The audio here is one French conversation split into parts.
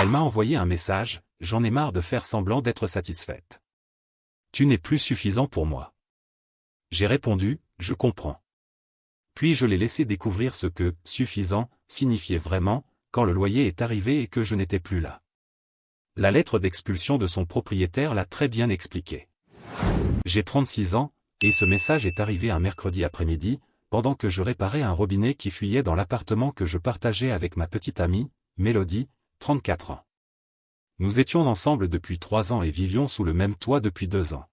Elle m'a envoyé un message, j'en ai marre de faire semblant d'être satisfaite. Tu n'es plus suffisant pour moi. J'ai répondu, je comprends. Puis je l'ai laissé découvrir ce que « suffisant » signifiait vraiment, quand le loyer est arrivé et que je n'étais plus là. La lettre d'expulsion de son propriétaire l'a très bien expliqué. J'ai 36 ans, et ce message est arrivé un mercredi après-midi, pendant que je réparais un robinet qui fuyait dans l'appartement que je partageais avec ma petite amie, Mélodie, 34 ans. Nous étions ensemble depuis 3 ans et vivions sous le même toit depuis 2 ans.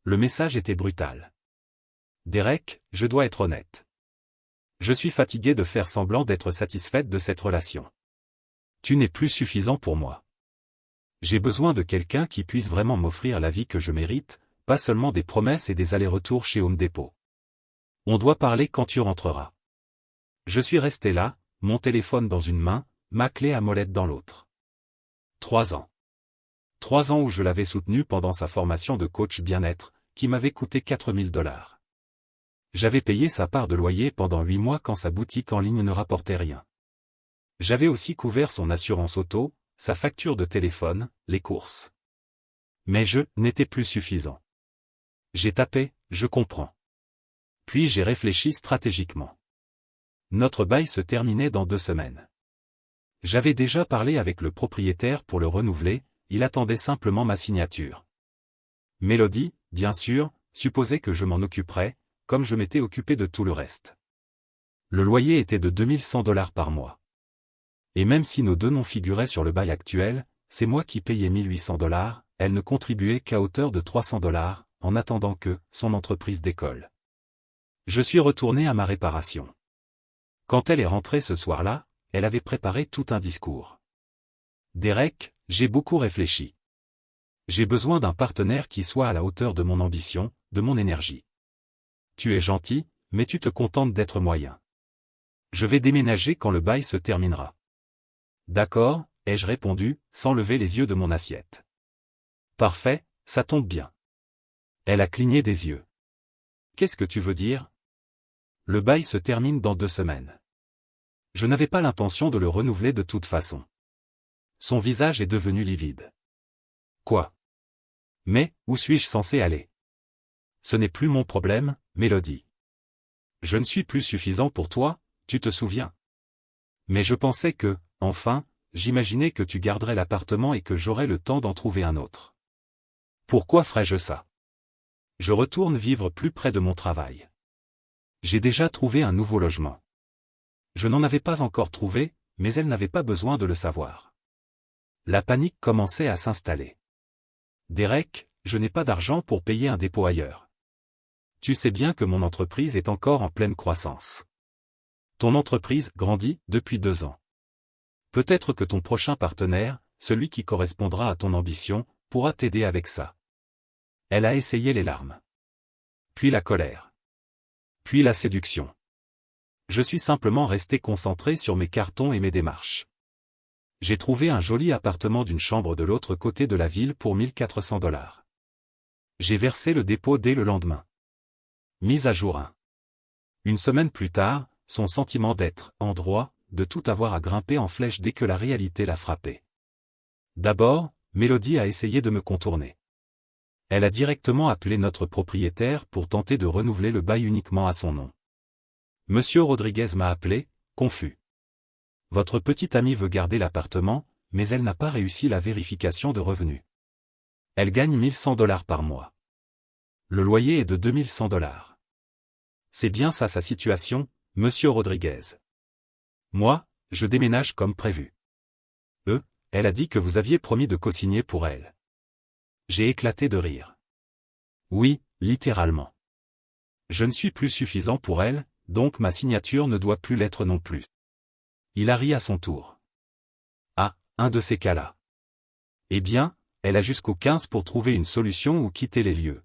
Le message était brutal. Derek, je dois être honnête. Je suis fatigué de faire semblant d'être satisfaite de cette relation. Tu n'es plus suffisant pour moi. J'ai besoin de quelqu'un qui puisse vraiment m'offrir la vie que je mérite, pas seulement des promesses et des allers-retours chez Home Depot. On doit parler quand tu rentreras. Je suis resté là, mon téléphone dans une main, ma clé à molette dans l'autre. 3 ans. 3 ans où je l'avais soutenu pendant sa formation de coach bien-être, qui m'avait coûté 4 000 $. J'avais payé sa part de loyer pendant 8 mois quand sa boutique en ligne ne rapportait rien. J'avais aussi couvert son assurance auto, sa facture de téléphone, les courses. Mais je n'étais plus suffisant. J'ai tapé, je comprends. Puis j'ai réfléchi stratégiquement. Notre bail se terminait dans 2 semaines. J'avais déjà parlé avec le propriétaire pour le renouveler, il attendait simplement ma signature. Mélodie, bien sûr, supposait que je m'en occuperais, comme je m'étais occupé de tout le reste. Le loyer était de 2100 $ par mois. Et même si nos deux noms figuraient sur le bail actuel, c'est moi qui payais 1800 $, elle ne contribuait qu'à hauteur de 300 $, en attendant que son entreprise décolle. Je suis retourné à ma réparation. Quand elle est rentrée ce soir-là, elle avait préparé tout un discours. Derek, j'ai beaucoup réfléchi. J'ai besoin d'un partenaire qui soit à la hauteur de mon ambition, de mon énergie. Tu es gentil, mais tu te contentes d'être moyen. Je vais déménager quand le bail se terminera. D'accord, ai-je répondu, sans lever les yeux de mon assiette. Parfait, ça tombe bien. Elle a cligné des yeux. Qu'est-ce que tu veux dire? Le bail se termine dans 2 semaines. Je n'avais pas l'intention de le renouveler de toute façon. Son visage est devenu livide. Quoi? Mais, où suis-je censé aller? Ce n'est plus mon problème, Mélodie. Je ne suis plus suffisant pour toi, tu te souviens? Mais je pensais que, enfin, j'imaginais que tu garderais l'appartement et que j'aurais le temps d'en trouver un autre. Pourquoi ferais-je ça? Je retourne vivre plus près de mon travail. J'ai déjà trouvé un nouveau logement. Je n'en avais pas encore trouvé, mais elle n'avait pas besoin de le savoir. La panique commençait à s'installer. Derek, je n'ai pas d'argent pour payer un dépôt ailleurs. Tu sais bien que mon entreprise est encore en pleine croissance. Ton entreprise grandit depuis 2 ans. Peut-être que ton prochain partenaire, celui qui correspondra à ton ambition, pourra t'aider avec ça. Elle a essayé les larmes. Puis la colère. Puis la séduction. Je suis simplement resté concentré sur mes cartons et mes démarches. J'ai trouvé un joli appartement d'une chambre de l'autre côté de la ville pour 1400 $. J'ai versé le dépôt dès le lendemain. Mise à jour 1. Une semaine plus tard, son sentiment d'être en droit, de tout avoir à grimper en flèche dès que la réalité l'a frappé. D'abord, Mélodie a essayé de me contourner. Elle a directement appelé notre propriétaire pour tenter de renouveler le bail uniquement à son nom. Monsieur Rodriguez m'a appelé, confus. Votre petite amie veut garder l'appartement, mais elle n'a pas réussi la vérification de revenus. Elle gagne 1100 $ par mois. Le loyer est de 2100 $. C'est bien ça sa situation, monsieur Rodriguez. Moi, je déménage comme prévu. Elle a dit que vous aviez promis de co-signer pour elle. J'ai éclaté de rire. Oui, littéralement. Je ne suis plus suffisant pour elle, donc ma signature ne doit plus l'être non plus. Il a ri à son tour. Ah, un de ces cas-là. Eh bien, elle a jusqu'au 15 pour trouver une solution ou quitter les lieux.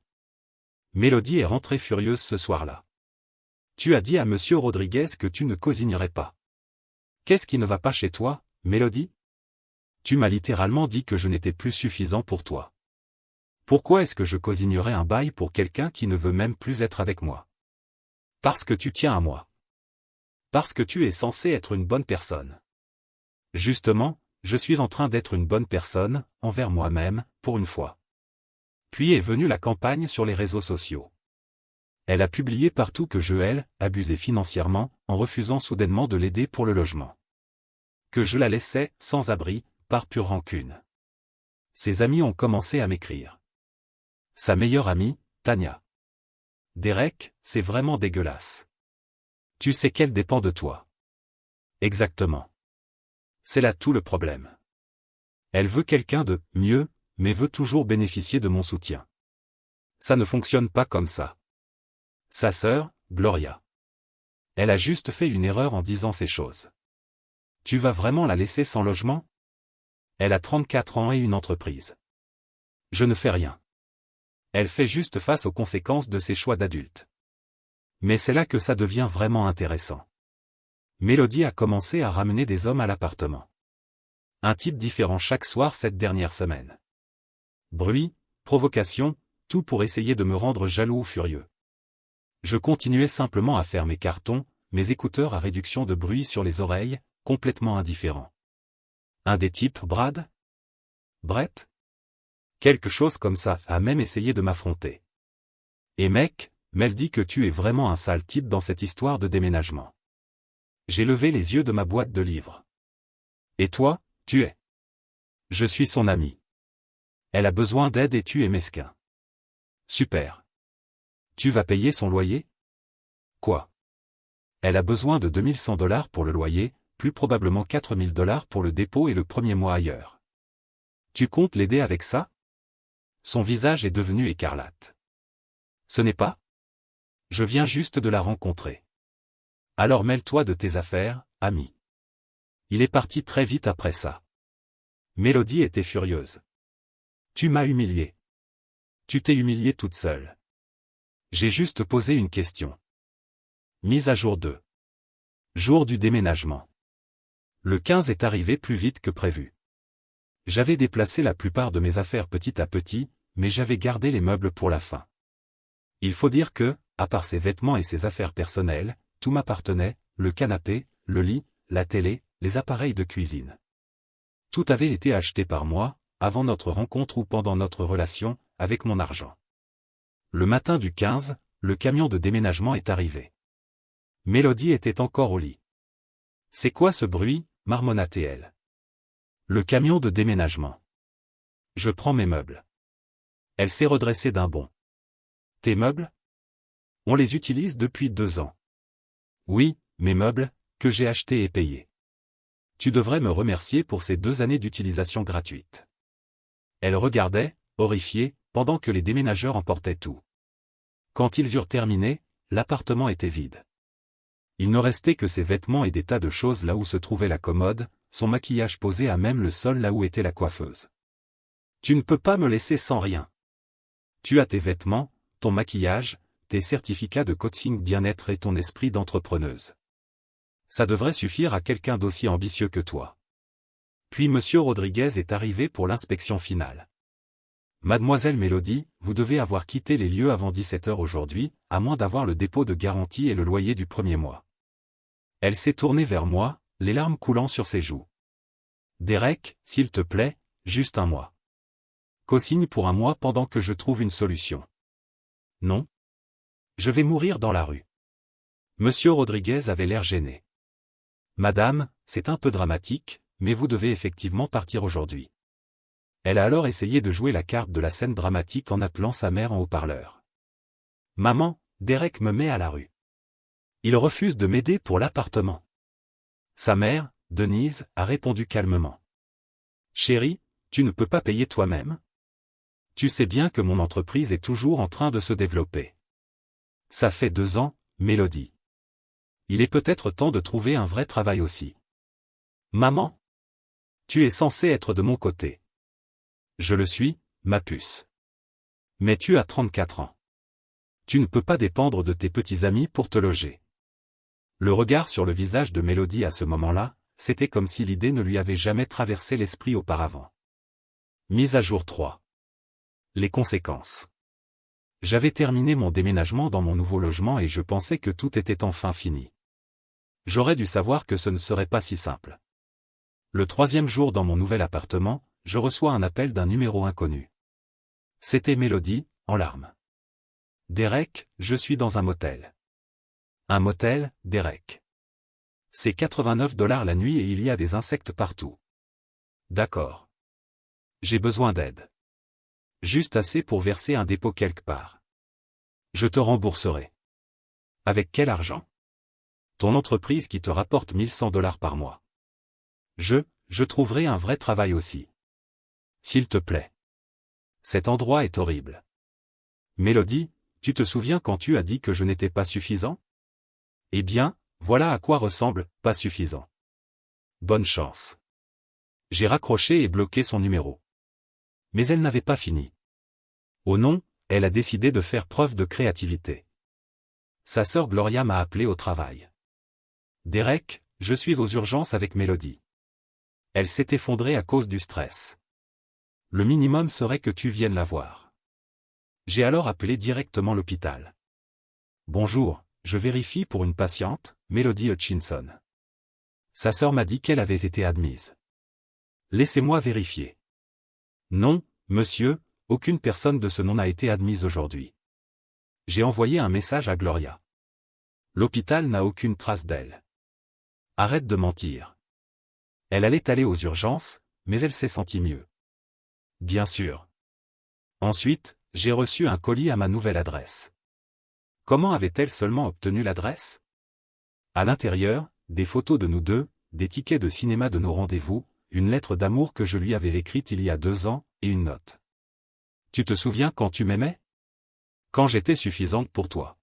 Mélodie est rentrée furieuse ce soir-là. Tu as dit à monsieur Rodriguez que tu ne co-signerais pas. Qu'est-ce qui ne va pas chez toi, Mélodie? Tu m'as littéralement dit que je n'étais plus suffisant pour toi. Pourquoi est-ce que je co-signerais un bail pour quelqu'un qui ne veut même plus être avec moi? Parce que tu tiens à moi. Parce que tu es censé être une bonne personne. Justement, je suis en train d'être une bonne personne, envers moi-même, pour une fois. Puis est venue la campagne sur les réseaux sociaux. Elle a publié partout que elle abusait financièrement, en refusant soudainement de l'aider pour le logement. Que je la laissais, sans abri, par pure rancune. Ses amis ont commencé à m'écrire. Sa meilleure amie, Tania. Derek, c'est vraiment dégueulasse. Tu sais qu'elle dépend de toi. Exactement. C'est là tout le problème. Elle veut quelqu'un de mieux, mais veut toujours bénéficier de mon soutien. Ça ne fonctionne pas comme ça. Sa sœur, Gloria. Elle a juste fait une erreur en disant ces choses. Tu vas vraiment la laisser sans logement? Elle a 34 ans et une entreprise. Je ne fais rien. Elle fait juste face aux conséquences de ses choix d'adulte. Mais c'est là que ça devient vraiment intéressant. Mélodie a commencé à ramener des hommes à l'appartement. Un type différent chaque soir cette dernière semaine. Bruit, provocation, tout pour essayer de me rendre jaloux ou furieux. Je continuais simplement à faire mes cartons, mes écouteurs à réduction de bruit sur les oreilles, complètement indifférent. Un des types, Brad? Brett? Quelque chose comme ça a même essayé de m'affronter. Et mec, Mel dit que tu es vraiment un sale type dans cette histoire de déménagement. J'ai levé les yeux de ma boîte de livres. Et toi, tu es? Je suis son ami. Elle a besoin d'aide et tu es mesquin. Super. Tu vas payer son loyer? Quoi? Elle a besoin de $2100 pour le loyer, plus probablement $4000 pour le dépôt et le premier mois ailleurs. Tu comptes l'aider avec ça? Son visage est devenu écarlate. Ce n'est pas? Je viens juste de la rencontrer. Alors mêle-toi de tes affaires, ami. Il est parti très vite après ça. Mélodie était furieuse. Tu m'as humilié. Tu t'es humiliée toute seule. J'ai juste posé une question. Mise à jour 2. Jour du déménagement. Le 15 est arrivé plus vite que prévu. J'avais déplacé la plupart de mes affaires petit à petit, mais j'avais gardé les meubles pour la fin. Il faut dire que, à part ses vêtements et ses affaires personnelles, tout m'appartenait, le canapé, le lit, la télé, les appareils de cuisine. Tout avait été acheté par moi, avant notre rencontre ou pendant notre relation, avec mon argent. Le matin du 15, le camion de déménagement est arrivé. Mélodie était encore au lit. « C'est quoi ce bruit ?» marmonna-t-elle. Le camion de déménagement. Je prends mes meubles. Elle s'est redressée d'un bond. Tes meubles? On les utilise depuis 2 ans. Oui, mes meubles, que j'ai achetés et payés. Tu devrais me remercier pour ces 2 années d'utilisation gratuite. Elle regardait, horrifiée, pendant que les déménageurs emportaient tout. Quand ils eurent terminé, l'appartement était vide. Il ne restait que ses vêtements et des tas de choses là où se trouvait la commode, son maquillage posé à même le sol là où était la coiffeuse. Tu ne peux pas me laisser sans rien. Tu as tes vêtements, ton maquillage, tes certificats de coaching bien-être et ton esprit d'entrepreneuse. Ça devrait suffire à quelqu'un d'aussi ambitieux que toi. Puis Monsieur Rodriguez est arrivé pour l'inspection finale. Mademoiselle Mélodie, vous devez avoir quitté les lieux avant 17 heures aujourd'hui, à moins d'avoir le dépôt de garantie et le loyer du premier mois. Elle s'est tournée vers moi, les larmes coulant sur ses joues. Derek, s'il te plaît, juste un mois. Co-signe pour un mois pendant que je trouve une solution. Non? Je vais mourir dans la rue. Monsieur Rodriguez avait l'air gêné. Madame, c'est un peu dramatique, mais vous devez effectivement partir aujourd'hui. Elle a alors essayé de jouer la carte de la scène dramatique en appelant sa mère en haut-parleur. Maman, Derek me met à la rue. Il refuse de m'aider pour l'appartement. Sa mère, Denise, a répondu calmement. Chérie, tu ne peux pas payer toi-même? Tu sais bien que mon entreprise est toujours en train de se développer. Ça fait 2 ans, Mélodie. Il est peut-être temps de trouver un vrai travail aussi. Maman? Tu es censée être de mon côté. Je le suis, ma puce. Mais tu as 34 ans. Tu ne peux pas dépendre de tes petits amis pour te loger. Le regard sur le visage de Mélodie à ce moment-là, c'était comme si l'idée ne lui avait jamais traversé l'esprit auparavant. Mise à jour 3. Les conséquences. J'avais terminé mon déménagement dans mon nouveau logement et je pensais que tout était enfin fini. J'aurais dû savoir que ce ne serait pas si simple. Le 3e jour dans mon nouvel appartement, je reçois un appel d'un numéro inconnu. C'était Mélodie, en larmes. Derek, je suis dans un motel. Un motel, Derek. C'est 89 $ la nuit et il y a des insectes partout. D'accord. J'ai besoin d'aide. Juste assez pour verser un dépôt quelque part. Je te rembourserai. Avec quel argent? Ton entreprise qui te rapporte 1100 $ par mois. Je trouverai un vrai travail aussi. S'il te plaît. Cet endroit est horrible. Mélodie, tu te souviens quand tu as dit que je n'étais pas suffisant? Eh bien, voilà à quoi ressemble « pas suffisant ». Bonne chance. J'ai raccroché et bloqué son numéro. Mais elle n'avait pas fini. Oh non, elle a décidé de faire preuve de créativité. Sa sœur Gloria m'a appelé au travail. Derek, je suis aux urgences avec Mélodie. Elle s'est effondrée à cause du stress. Le minimum serait que tu viennes la voir. J'ai alors appelé directement l'hôpital. Bonjour, je vérifie pour une patiente, Mélodie Hutchinson. Sa sœur m'a dit qu'elle avait été admise. Laissez-moi vérifier. Non, monsieur, aucune personne de ce nom n'a été admise aujourd'hui. J'ai envoyé un message à Gloria. L'hôpital n'a aucune trace d'elle. Arrête de mentir. Elle allait aller aux urgences, mais elle s'est sentie mieux. Bien sûr. Ensuite, j'ai reçu un colis à ma nouvelle adresse. Comment avait-elle seulement obtenu l'adresse? À l'intérieur, des photos de nous deux, des tickets de cinéma de nos rendez-vous, une lettre d'amour que je lui avais écrite il y a 2 ans, et une note. Tu te souviens quand tu m'aimais? Quand j'étais suffisante pour toi.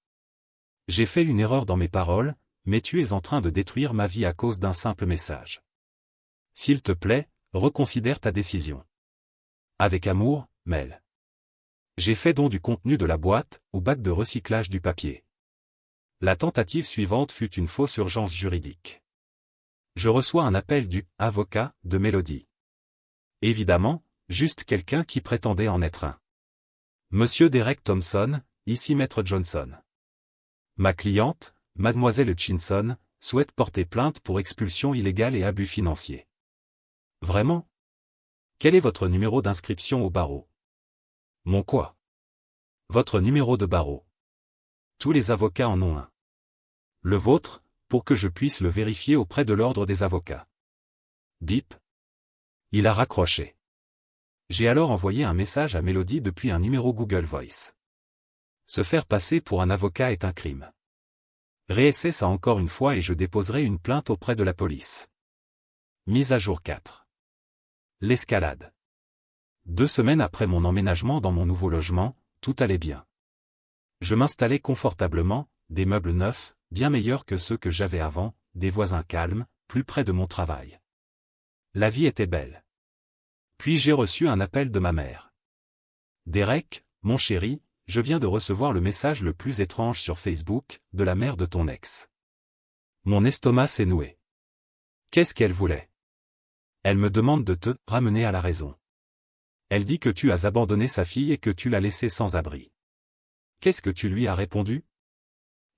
J'ai fait une erreur dans mes paroles, mais tu es en train de détruire ma vie à cause d'un simple message. S'il te plaît, reconsidère ta décision. Avec amour, Mel. J'ai fait don du contenu de la boîte au bac de recyclage du papier. La tentative suivante fut une fausse urgence juridique. Je reçois un appel du « avocat » de Mélodie. Évidemment, juste quelqu'un qui prétendait en être un. Monsieur Derek Thompson, ici Maître Johnson. Ma cliente, Mademoiselle Hutchinson, souhaite porter plainte pour expulsion illégale et abus financiers. Vraiment? Quel est votre numéro d'inscription au barreau? Mon quoi? Votre numéro de barreau. Tous les avocats en ont un. Le vôtre, pour que je puisse le vérifier auprès de l'ordre des avocats. Bip. Il a raccroché. J'ai alors envoyé un message à Mélodie depuis un numéro Google Voice. Se faire passer pour un avocat est un crime. Réessaie ça encore une fois et je déposerai une plainte auprès de la police. Mise à jour 4. L'escalade. 2 semaines après mon emménagement dans mon nouveau logement, tout allait bien. Je m'installais confortablement, des meubles neufs, bien meilleurs que ceux que j'avais avant, des voisins calmes, plus près de mon travail. La vie était belle. Puis j'ai reçu un appel de ma mère. Derek, mon chéri, je viens de recevoir le message le plus étrange sur Facebook, de la mère de ton ex. Mon estomac s'est noué. Qu'est-ce qu'elle voulait? Elle me demande de te ramener à la raison. Elle dit que tu as abandonné sa fille et que tu l'as laissée sans abri. Qu'est-ce que tu lui as répondu?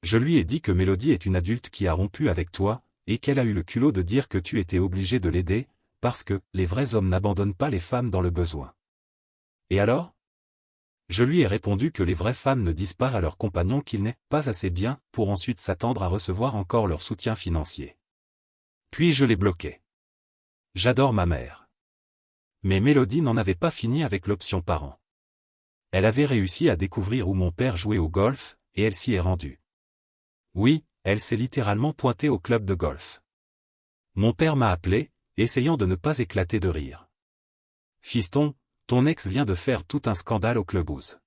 Je lui ai dit que Mélodie est une adulte qui a rompu avec toi, et qu'elle a eu le culot de dire que tu étais obligé de l'aider, parce que les vrais hommes n'abandonnent pas les femmes dans le besoin. Et alors? Je lui ai répondu que les vraies femmes ne disent pas à leurs compagnons qu'ils n'est pas assez bien pour ensuite s'attendre à recevoir encore leur soutien financier. Puis je l'ai bloqué. J'adore ma mère. Mais Mélodie n'en avait pas fini avec l'option parent. Elle avait réussi à découvrir où mon père jouait au golf, et elle s'y est rendue. Oui, elle s'est littéralement pointée au club de golf. Mon père m'a appelé, essayant de ne pas éclater de rire. Fiston, ton ex vient de faire tout un scandale au clubhouse.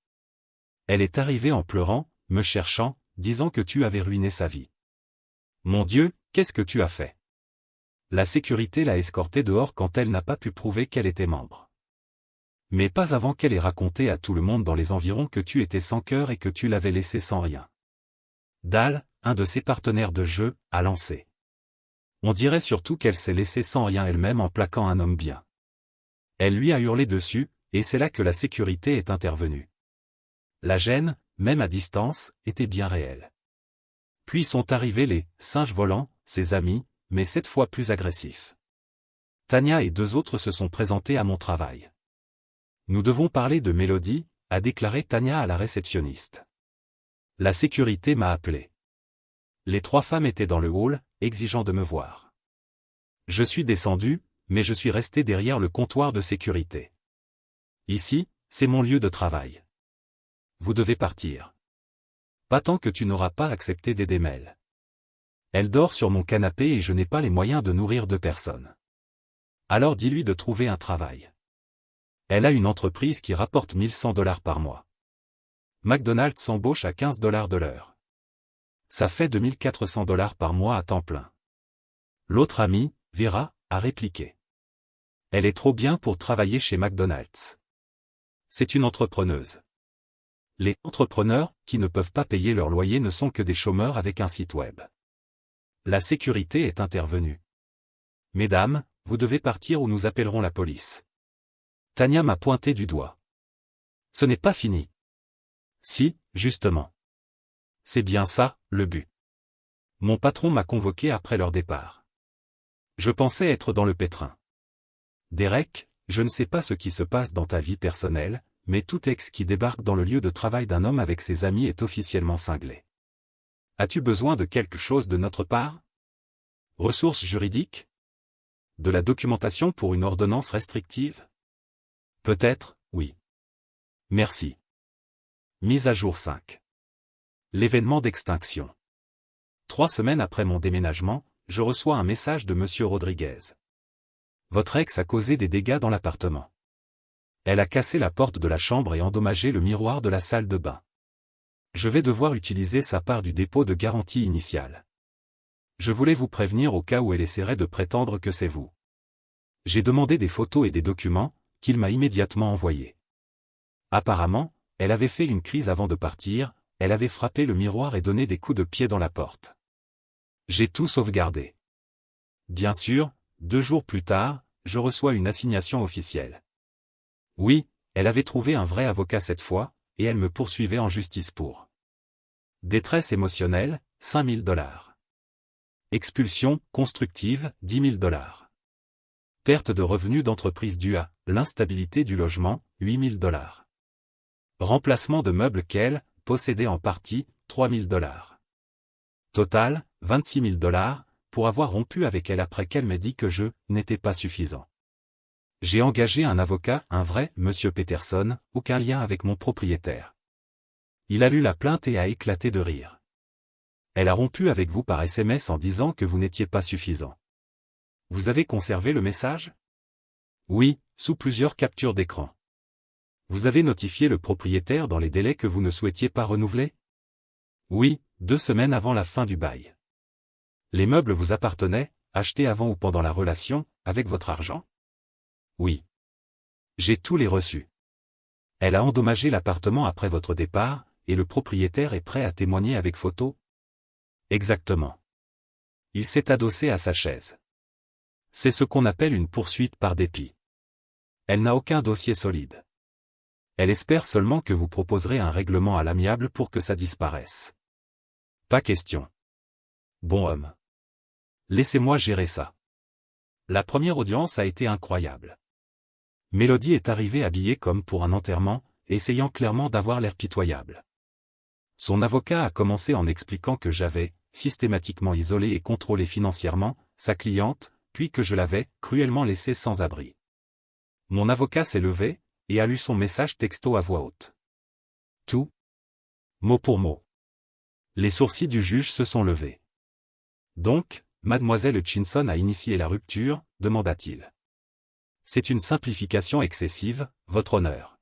Elle est arrivée en pleurant, me cherchant, disant que tu avais ruiné sa vie. Mon Dieu, qu'est-ce que tu as fait? La sécurité l'a escortée dehors quand elle n'a pas pu prouver qu'elle était membre. Mais pas avant qu'elle ait raconté à tout le monde dans les environs que tu étais sans cœur et que tu l'avais laissé sans rien. Dal, un de ses partenaires de jeu, a lancé. On dirait surtout qu'elle s'est laissée sans rien elle-même en plaquant un homme bien. Elle lui a hurlé dessus, et c'est là que la sécurité est intervenue. La gêne, même à distance, était bien réelle. Puis sont arrivés les « singes volants », ses amis, mais cette fois plus agressifs. Tania et 2 autres se sont présentés à mon travail. Nous devons parler de Mélodie, a déclaré Tania à la réceptionniste. La sécurité m'a appelé. Les 3 femmes étaient dans le hall, exigeant de me voir. Je suis descendu, mais je suis resté derrière le comptoir de sécurité. Ici, c'est mon lieu de travail. Vous devez partir. Pas tant que tu n'auras pas accepté d'aider Mel. Elle dort sur mon canapé et je n'ai pas les moyens de nourrir 2 personnes. Alors dis-lui de trouver un travail. Elle a une entreprise qui rapporte $1100 par mois. McDonald's s'embauche à $15 de l'heure. Ça fait $2400 par mois à temps plein. L'autre amie, Vera, a répliqué. Elle est trop bien pour travailler chez McDonald's. C'est une entrepreneuse. Les entrepreneurs, qui ne peuvent pas payer leur loyer, ne sont que des chômeurs avec un site web. La sécurité est intervenue. Mesdames, vous devez partir ou nous appellerons la police. Tania m'a pointé du doigt. Ce n'est pas fini. Si, justement. C'est bien ça, le but. Mon patron m'a convoqué après leur départ. Je pensais être dans le pétrin. Derek, je ne sais pas ce qui se passe dans ta vie personnelle, mais tout ex qui débarque dans le lieu de travail d'un homme avec ses amis est officiellement cinglé. As-tu besoin de quelque chose de notre part? Ressources juridiques? De la documentation pour une ordonnance restrictive? Peut-être, oui. Merci. Mise à jour 5. L'événement d'extinction. 3 semaines après mon déménagement, je reçois un message de Monsieur Rodriguez. Votre ex a causé des dégâts dans l'appartement. Elle a cassé la porte de la chambre et endommagé le miroir de la salle de bain. Je vais devoir utiliser sa part du dépôt de garantie initiale. Je voulais vous prévenir au cas où elle essaierait de prétendre que c'est vous. J'ai demandé des photos et des documents, qu'il m'a immédiatement envoyés. Apparemment, elle avait fait une crise avant de partir, elle avait frappé le miroir et donné des coups de pied dans la porte. J'ai tout sauvegardé. Bien sûr, 2 jours plus tard, je reçois une assignation officielle. Oui, elle avait trouvé un vrai avocat cette fois, et elle me poursuivait en justice pour détresse émotionnelle, $5000. Expulsion constructive, $10 000. Perte de revenus d'entreprise due à l'instabilité du logement, $8000. Remplacement de meubles qu'elle possédait en partie, $3000. Total, $26 000, pour avoir rompu avec elle après qu'elle m'ait dit que je n'étais pas suffisant. J'ai engagé un avocat, un vrai Monsieur Peterson, aucun lien avec mon propriétaire. Il a lu la plainte et a éclaté de rire. Elle a rompu avec vous par SMS en disant que vous n'étiez pas suffisant. Vous avez conservé le message? Oui, sous plusieurs captures d'écran. Vous avez notifié le propriétaire dans les délais que vous ne souhaitiez pas renouveler? Oui, 2 semaines avant la fin du bail. Les meubles vous appartenaient, achetés avant ou pendant la relation, avec votre argent? Oui. J'ai tous les reçus. Elle a endommagé l'appartement après votre départ, et le propriétaire est prêt à témoigner avec photo? Exactement. Il s'est adossé à sa chaise. C'est ce qu'on appelle une poursuite par dépit. Elle n'a aucun dossier solide. Elle espère seulement que vous proposerez un règlement à l'amiable pour que ça disparaisse. Pas question. Bon homme. Laissez-moi gérer ça. La première audience a été incroyable. Mélodie est arrivée habillée comme pour un enterrement, essayant clairement d'avoir l'air pitoyable. Son avocat a commencé en expliquant que j'avais systématiquement isolé et contrôlé financièrement sa cliente, puis que je l'avais cruellement laissée sans abri. Mon avocat s'est levé et a lu son message texto à voix haute. Tout, mot pour mot. Les sourcils du juge se sont levés. Donc, mademoiselle Hutchinson a initié la rupture, demanda-t-il. C'est une simplification excessive, votre honneur.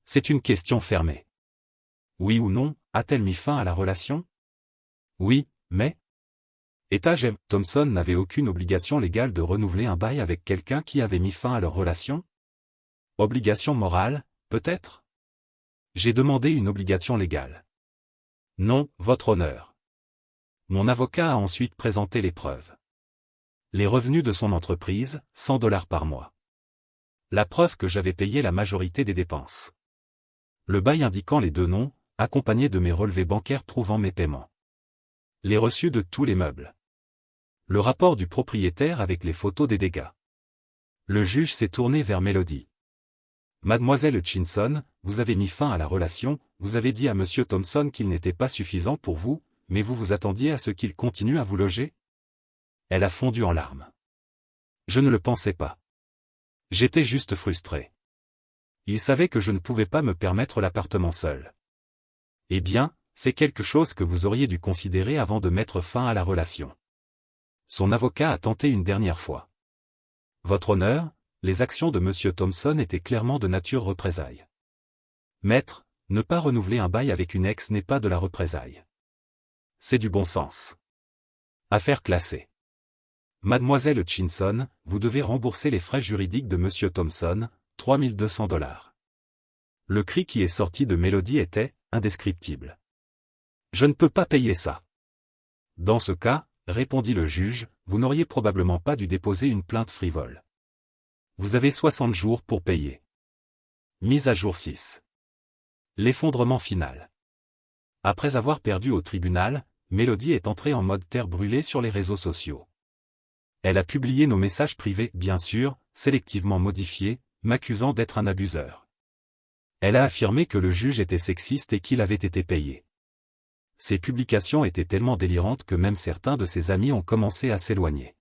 C'est une question fermée. Oui ou non, a-t-elle mis fin à la relation? Oui, mais... J. Thompson n'avait aucune obligation légale de renouveler un bail avec quelqu'un qui avait mis fin à leur relation? Obligation morale, peut-être? J'ai demandé une obligation légale. Non, votre honneur. Mon avocat a ensuite présenté les preuves. Les revenus de son entreprise, $100 par mois. La preuve que j'avais payé la majorité des dépenses. Le bail indiquant les 2 noms, accompagné de mes relevés bancaires prouvant mes paiements. Les reçus de tous les meubles. Le rapport du propriétaire avec les photos des dégâts. Le juge s'est tourné vers Mélodie. Mademoiselle Hutchinson, vous avez mis fin à la relation, vous avez dit à Monsieur Thompson qu'il n'était pas suffisant pour vous, mais vous vous attendiez à ce qu'il continue à vous loger? Elle a fondu en larmes. Je ne le pensais pas. J'étais juste frustré. Il savait que je ne pouvais pas me permettre l'appartement seul. Eh bien, c'est quelque chose que vous auriez dû considérer avant de mettre fin à la relation. Son avocat a tenté une dernière fois. Votre honneur, les actions de Monsieur Thompson étaient clairement de nature représailles. Maître, ne pas renouveler un bail avec une ex n'est pas de la représaille. C'est du bon sens. Affaire classée. Mademoiselle Hutchinson, vous devez rembourser les frais juridiques de Monsieur Thompson, $3200. Le cri qui est sorti de Mélodie était indescriptible. Je ne peux pas payer ça. Dans ce cas, répondit le juge, vous n'auriez probablement pas dû déposer une plainte frivole. Vous avez 60 jours pour payer. Mise à jour 6. L'effondrement final. Après avoir perdu au tribunal, Mélodie est entrée en mode terre brûlée sur les réseaux sociaux. Elle a publié nos messages privés, bien sûr, sélectivement modifiés, m'accusant d'être un abuseur. Elle a affirmé que le juge était sexiste et qu'il avait été payé. Ces publications étaient tellement délirantes que même certains de ses amis ont commencé à s'éloigner.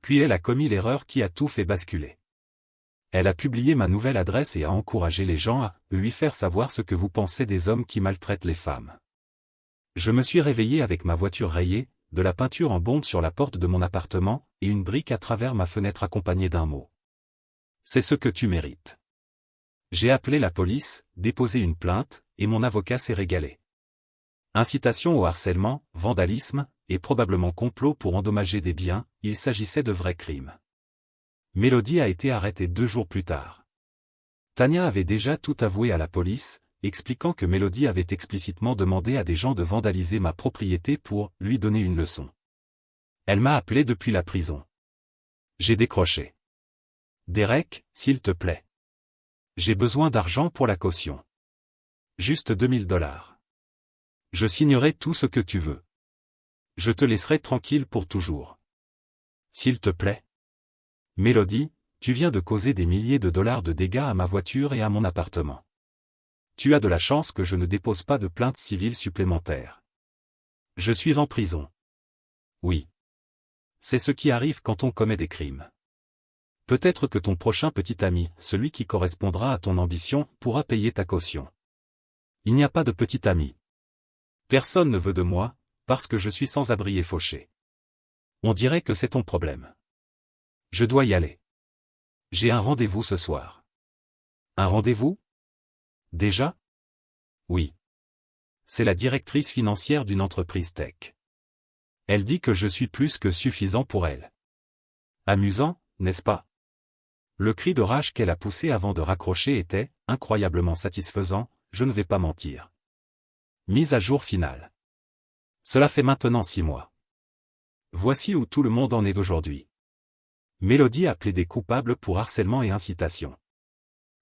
Puis elle a commis l'erreur qui a tout fait basculer. Elle a publié ma nouvelle adresse et a encouragé les gens à lui faire savoir ce que vous pensez des hommes qui maltraitent les femmes. Je me suis réveillé avec ma voiture rayée, de la peinture en bombe sur la porte de mon appartement, et une brique à travers ma fenêtre accompagnée d'un mot. C'est ce que tu mérites. J'ai appelé la police, déposé une plainte, et mon avocat s'est régalé. Incitation au harcèlement, vandalisme, et probablement complot pour endommager des biens, il s'agissait de vrais crimes. Mélodie a été arrêtée 2 jours plus tard. Tania avait déjà tout avoué à la police, expliquant que Mélodie avait explicitement demandé à des gens de vandaliser ma propriété pour lui donner une leçon. Elle m'a appelé depuis la prison. J'ai décroché. Derek, s'il te plaît. J'ai besoin d'argent pour la caution. Juste $2000. Je signerai tout ce que tu veux. Je te laisserai tranquille pour toujours. S'il te plaît. Mélodie, tu viens de causer des milliers de dollars de dégâts à ma voiture et à mon appartement. Tu as de la chance que je ne dépose pas de plainte civile supplémentaire. Je suis en prison. Oui. C'est ce qui arrive quand on commet des crimes. Peut-être que ton prochain petit ami, celui qui correspondra à ton ambition, pourra payer ta caution. Il n'y a pas de petit ami. Personne ne veut de moi, parce que je suis sans abri et fauché. On dirait que c'est ton problème. Je dois y aller. J'ai un rendez-vous ce soir. Un rendez-vous? Déjà? Oui. C'est la directrice financière d'une entreprise tech. Elle dit que je suis plus que suffisant pour elle. Amusant, n'est-ce pas? Le cri de rage qu'elle a poussé avant de raccrocher était incroyablement satisfaisant, je ne vais pas mentir. Mise à jour finale. Cela fait maintenant 6 mois. Voici où tout le monde en est aujourd'hui. Mélodie a plaidé coupable pour harcèlement et incitation.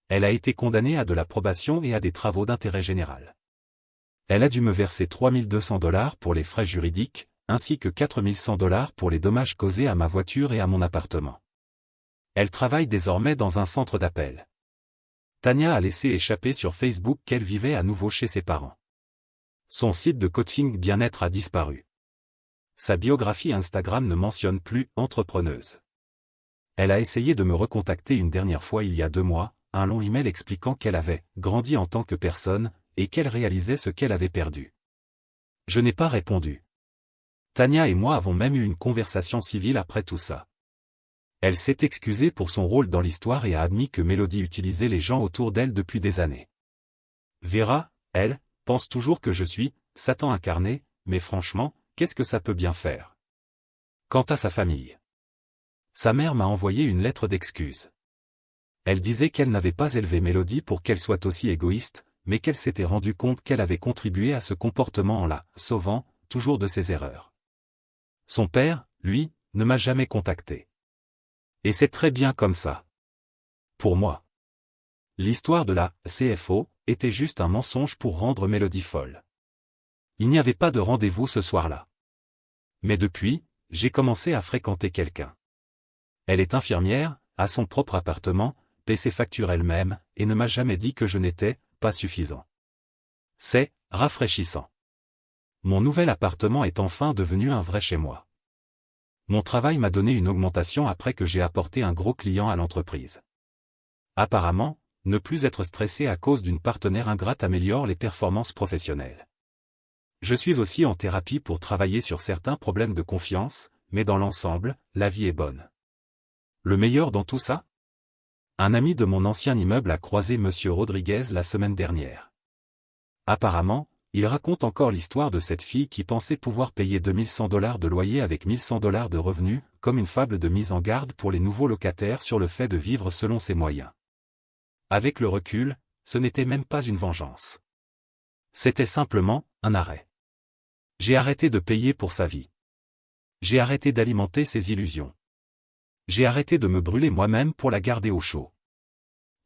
Elle a été condamnée à de la probation et à des travaux d'intérêt général. Elle a dû me verser $3200 pour les frais juridiques, ainsi que $4100 pour les dommages causés à ma voiture et à mon appartement. Elle travaille désormais dans un centre d'appel. Tania a laissé échapper sur Facebook qu'elle vivait à nouveau chez ses parents. Son site de coaching bien-être a disparu. Sa biographie Instagram ne mentionne plus « entrepreneuse ». Elle a essayé de me recontacter une dernière fois il y a 2 mois, un long email expliquant qu'elle avait grandi en tant que personne, et qu'elle réalisait ce qu'elle avait perdu. Je n'ai pas répondu. Tania et moi avons même eu une conversation civile après tout ça. Elle s'est excusée pour son rôle dans l'histoire et a admis que Mélodie utilisait les gens autour d'elle depuis des années. Vera, elle, pense toujours que je suis Satan incarné, mais franchement, qu'est-ce que ça peut bien faire? Quant à sa famille. Sa mère m'a envoyé une lettre d'excuse. Elle disait qu'elle n'avait pas élevé Mélodie pour qu'elle soit aussi égoïste, mais qu'elle s'était rendue compte qu'elle avait contribué à ce comportement en la sauvant, toujours de ses erreurs. Son père, lui, ne m'a jamais contacté. Et c'est très bien comme ça. Pour moi. L'histoire de la CFO était juste un mensonge pour rendre Mélodie folle. Il n'y avait pas de rendez-vous ce soir-là. Mais depuis, j'ai commencé à fréquenter quelqu'un. Elle est infirmière, a son propre appartement, paie ses factures elle-même, et ne m'a jamais dit que je n'étais pas suffisant. C'est rafraîchissant. Mon nouvel appartement est enfin devenu un vrai chez moi. Mon travail m'a donné une augmentation après que j'ai apporté un gros client à l'entreprise. Apparemment, ne plus être stressé à cause d'une partenaire ingrate améliore les performances professionnelles. Je suis aussi en thérapie pour travailler sur certains problèmes de confiance, mais dans l'ensemble, la vie est bonne. Le meilleur dans tout ça? Un ami de mon ancien immeuble a croisé Monsieur Rodriguez la semaine dernière. Apparemment, il raconte encore l'histoire de cette fille qui pensait pouvoir payer $2100 de loyer avec $1100 de revenus, comme une fable de mise en garde pour les nouveaux locataires sur le fait de vivre selon ses moyens. Avec le recul, ce n'était même pas une vengeance. C'était simplement un arrêt. J'ai arrêté de payer pour sa vie. J'ai arrêté d'alimenter ses illusions. J'ai arrêté de me brûler moi-même pour la garder au chaud.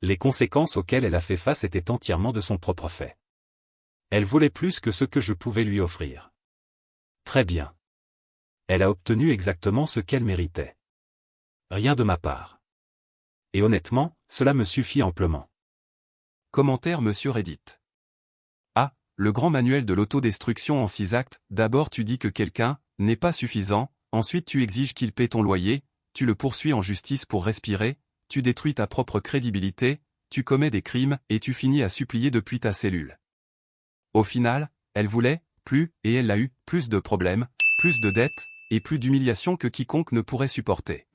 Les conséquences auxquelles elle a fait face étaient entièrement de son propre fait. Elle voulait plus que ce que je pouvais lui offrir. Très bien. Elle a obtenu exactement ce qu'elle méritait. Rien de ma part. Et honnêtement, cela me suffit amplement. Commentaire Monsieur Reddit. Ah, le grand manuel de l'autodestruction en 6 actes. D'abord tu dis que quelqu'un n'est pas suffisant, ensuite tu exiges qu'il paie ton loyer, tu le poursuis en justice pour respirer, tu détruis ta propre crédibilité, tu commets des crimes et tu finis à supplier depuis ta cellule. Au final, elle voulait plus et elle a eu plus de problèmes, plus de dettes et plus d'humiliation que quiconque ne pourrait supporter.